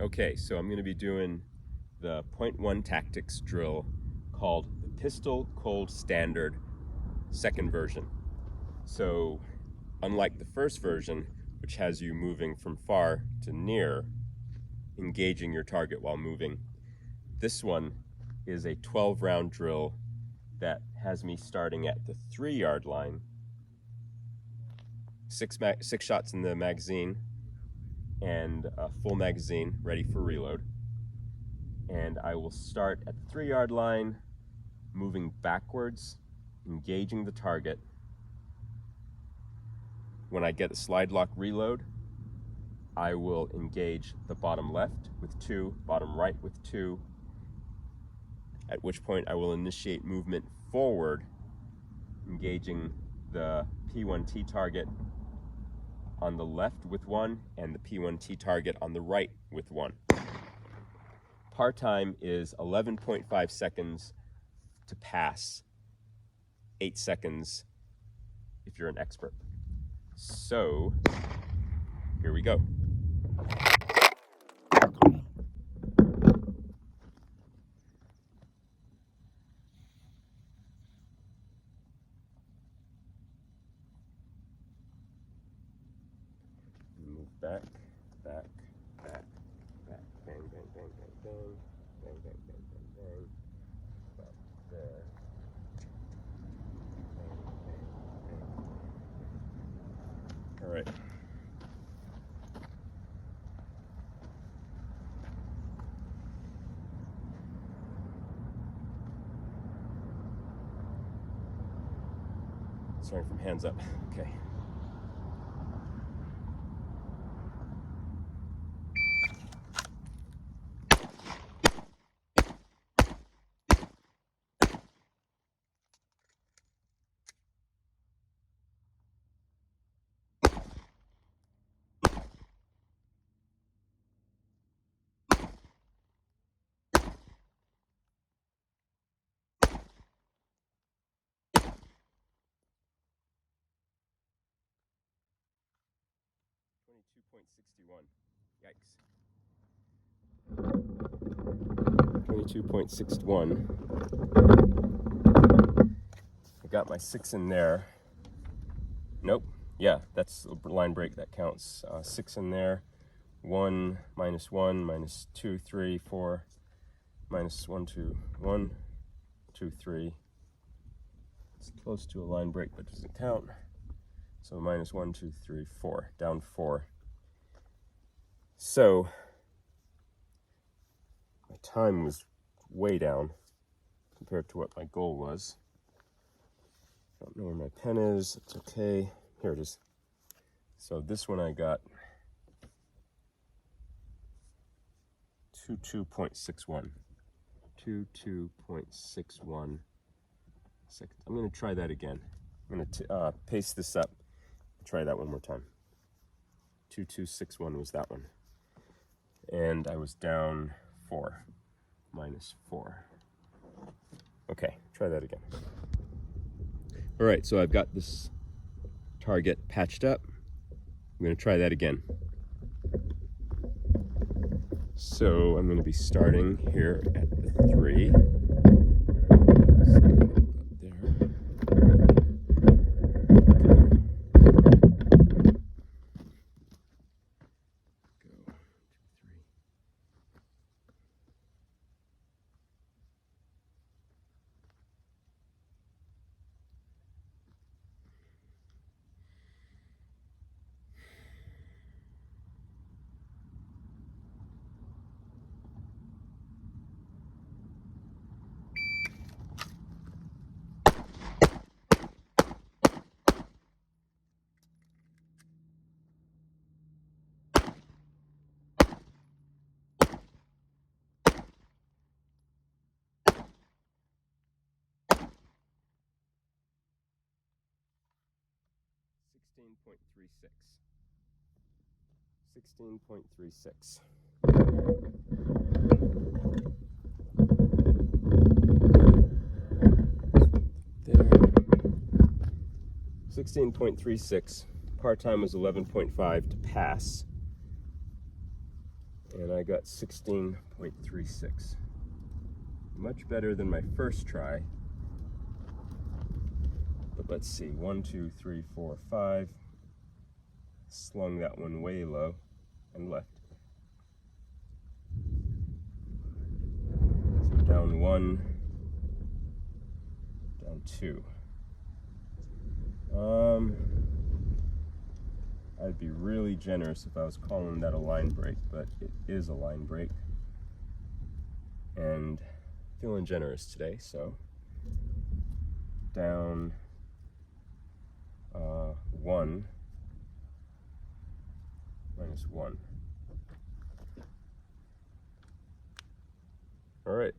Okay, so I'm going to be doing the .1 tactics drill called the Pistol Cold Standard second version. So unlike the first version, which has you moving from far to near, engaging your target while moving, this one is a 12-round drill that has me starting at the 3-yard line, six shots in the magazine, and a full magazine ready for reload. And I will start at the 3-yard line, moving backwards, engaging the target. When I get a slide lock reload, I will engage the bottom left with 2, bottom right with 2, at which point I will initiate movement forward, engaging the P1T target on the left with 1 and the P1T target on the right with 1. Par time is 11.5 seconds to pass, 8 seconds if you're an expert. So here we go. Move back, back, back, back, bang, bang, bang, bang, bang, bang, bang, bang, bang, bang, about there, bang, bang, bang. All right. Starting from hands up. Okay. .61. Yikes. 22.61. I got my 6 in there. Nope. Yeah, that's a line break that counts. 6 in there. 1, minus 2, 3, 4, minus 1, 2, 1, 2, 3. It's close to a line break, but doesn't count. So minus 1, 2, 3, 4. Down 4. So my time was way down compared to what my goal was. I don't know where my pen is. It's okay. Here it is. So this one I got 22.61. 22.61 seconds. I'm going to try that again. I'm going to paste this up. Try that one more time. 2261 was that one. And I was down 4, minus 4. Okay, try that again. All right, so I've got this target patched up. I'm going to try that again. So I'm going to be starting here at the 3. $16.36. There. 16.36. Par time was 11.5 to pass. and I got 16.36. Much better than my first try. But let's see, 1, 2, 3, 4, 5. Slung that one way low and left. So down 1, down 2. I'd be really generous if I was calling that a line break, but it is a line break. And feeling generous today, so down 1 minus 1. All right.